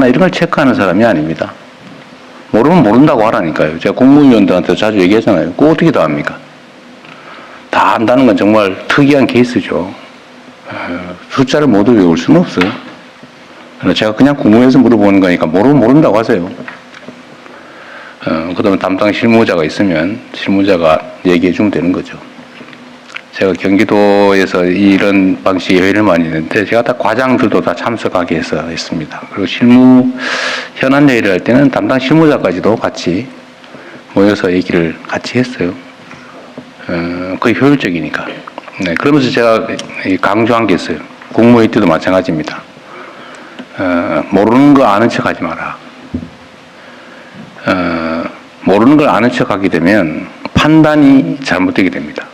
이런 걸 체크하는 사람이 아닙니다. 모르면 모른다고 하라니까요. 제가 공무위원들한테 자주 얘기하잖아요. 그거 어떻게 다 합니까? 다 안다는 건 정말 특이한 케이스죠. 숫자를 모두 외울 수는 없어요. 제가 그냥 궁금해서 물어보는 거니까 모르면 모른다고 하세요. 그 다음에 담당 실무자가 있으면 실무자가 얘기해 주면 되는 거죠. 제가 경기도에서 이런 방식의 회의를 많이 했는데 제가 다 과장들도 다 참석하게 해서 했습니다. 그리고 실무 현안 회의를 할 때는 담당 실무자까지도 같이 모여서 얘기를 같이 했어요. 거의 효율적이니까. 네, 그러면서 제가 강조한 게 있어요. 국무회의 때도 마찬가지입니다. 모르는 거 아는 척 하지 마라. 모르는 걸 아는 척 하게 되면 판단이 잘못되게 됩니다.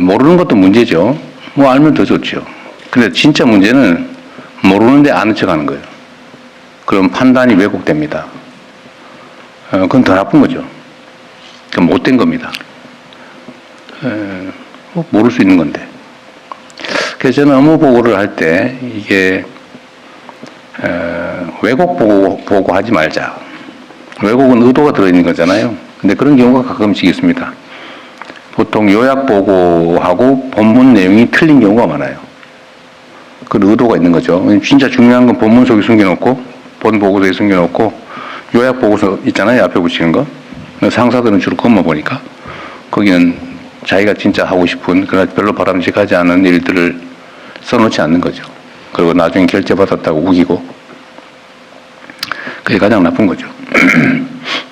모르는 것도 문제죠. 뭐 알면 더 좋죠. 근데 진짜 문제는 모르는데 아는 척 하는 거예요. 그럼 판단이 왜곡됩니다. 그건 더 나쁜 거죠. 그건 못된 겁니다. 모를 수 있는 건데. 그래서 저는 업무 보고를 할 때 이게 왜곡 보고 하지 말자. 왜곡은 의도가 들어있는 거잖아요. 근데 그런 경우가 가끔씩 있습니다. 보통 요약 보고하고 본문 내용이 틀린 경우가 많아요. 그런 의도가 있는 거죠. 진짜 중요한 건 본문 속에 숨겨놓고 본 보고서에 숨겨놓고 요약 보고서 있잖아요. 앞에 붙이는 거. 상사들은 주로 그것만 보니까 거기는 자기가 진짜 하고 싶은 그러나 별로 바람직하지 않은 일들을 써놓지 않는 거죠. 그리고 나중에 결제받았다고 우기고 그게 가장 나쁜 거죠.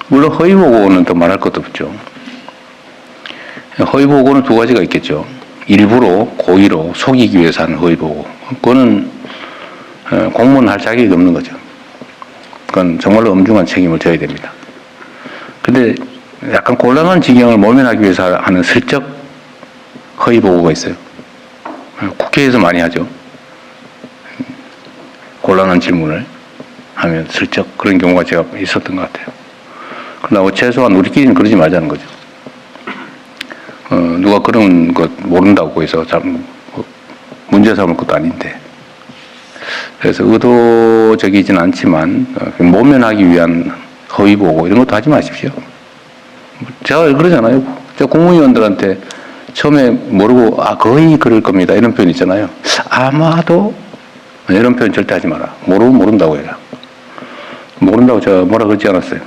물론 허위 보고는 더 말할 것도 없죠. 허위 보고는 두 가지가 있겠죠. 일부러 고의로 속이기 위해서 하는 허위 보고. 그거는 공무원 할 자격이 없는 거죠. 그건 정말로 엄중한 책임을 져야 됩니다. 근데 약간 곤란한 지경을 모면하기 위해서 하는 슬쩍 허위 보고가 있어요. 국회에서 많이 하죠. 곤란한 질문을 하면 슬쩍 그런 경우가 제가 있었던 것 같아요. 그러나 최소한 우리끼리는 그러지 말자는 거죠. 누가 그런 것 모른다고 해서 문제 삼을 것도 아닌데. 그래서 의도적이진 않지만 모면하기 위한 허위 보고 이런 것도 하지 마십시오. 제가 그러잖아요. 제가 공무위원들한테 처음에 모르고 거의 그럴 겁니다. 이런 표현 있잖아요. 아마도 이런 표현 절대 하지 마라. 모르면 모른다고 해라. 모른다고 제가 뭐라 그러지 않았어요.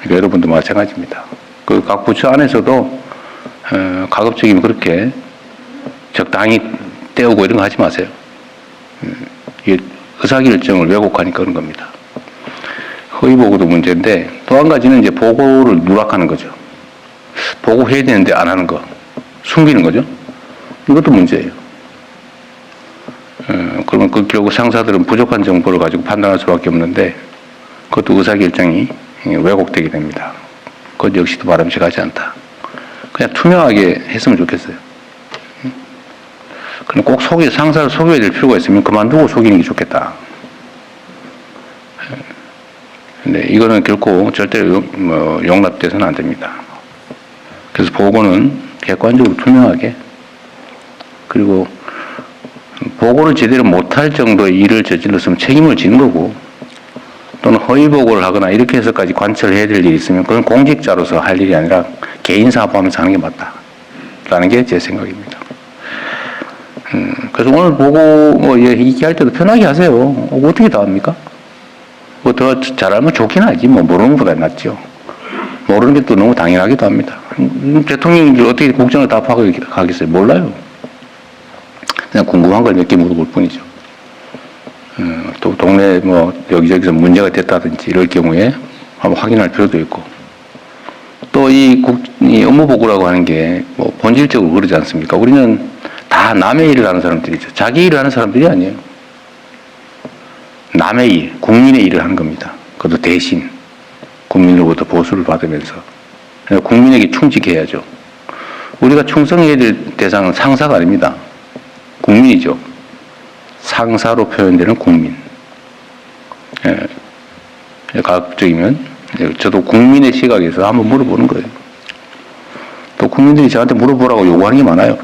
그러니까 여러분도 마찬가지입니다. 그 각 부처 안에서도 가급적이면 그렇게 적당히 떼우고 이런 거 하지 마세요. 이게 의사결정을 왜곡하니까 그런 겁니다. 허위 보고도 문제인데 또 한 가지는 이제 보고를 누락하는 거죠. 보고해야 되는데 안 하는 거. 숨기는 거죠. 이것도 문제예요. 그러면 결국 상사들은 부족한 정보를 가지고 판단할 수밖에 없는데 그것도 의사결정이 왜곡되게 됩니다. 그것 역시도 바람직하지 않다. 그냥 투명하게 했으면 좋겠어요. 그럼 꼭 상사를 속여야 될 필요가 있으면 그만두고 속이는 게 좋겠다. 근데 이거는 결코 절대로 용납돼서는 안 됩니다. 그래서 보고는 객관적으로 투명하게 그리고 보고를 제대로 못할 정도의 일을 저질렀으면 책임을 지는 거고 또는 허위 보고를 하거나 이렇게 해서까지 관철을 해야 될 일이 있으면 그건 공직자로서 할 일이 아니라 개인 사업하면서 하는 게 맞다라는 게 제 생각입니다. 그래서 오늘 보고 얘기할 때도 편하게 하세요. 어떻게 다 합니까? 뭐 더 잘하면 좋긴 하지. 모르는 것보다 낫죠. 모르는 게 또 너무 당연하기도 합니다. 대통령이 어떻게 국정을 다 파악하겠어요? 몰라요. 그냥 궁금한 걸 몇 개 물어볼 뿐이죠. 또 동네 여기저기서 문제가 됐다든지 이럴 경우에 한번 확인할 필요도 있고 또 이 업무 보고라고 하는 게 본질적으로 그러지 않습니까? 우리는 다 남의 일을 하는 사람들이죠. 자기 일을 하는 사람들이 아니에요. 남의 일, 국민의 일을 하는 겁니다. 그것도 대신 국민으로부터 보수를 받으면서 국민에게 충직해야죠. 우리가 충성해야 될 대상은 상사가 아닙니다. 국민이죠. 상사로 표현되는 국민. 가급적이면 저도 국민의 시각에서 한번 물어보는 거예요. 또 국민들이 저한테 물어보라고 요구하는 게 많아요.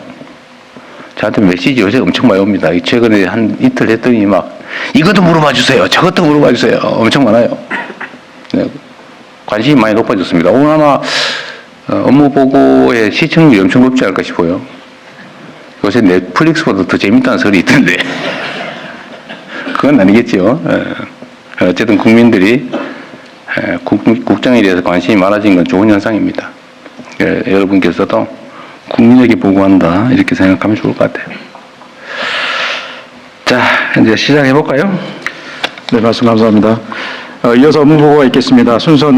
저한테 메시지 요새 엄청 많이 옵니다. 최근에 한 이틀 했더니 막 이것도 물어봐 주세요. 저것도 물어봐 주세요. 엄청 많아요. 네, 관심이 많이 높아졌습니다. 오늘 아마 업무 보고의 시청률이 엄청 높지 않을까 싶어요. 요새 넷플릭스보다 더 재밌다는 설이 있던데 그건 아니겠죠. 어쨌든 국민들이 국정에 대해서 관심이 많아진 건 좋은 현상입니다. 여러분께서도 국민에게 보고한다 이렇게 생각하면 좋을 것 같아요. 자, 이제 시작해 볼까요? 네, 말씀 감사합니다. 이어서 업무 보고가 있겠습니다. 순서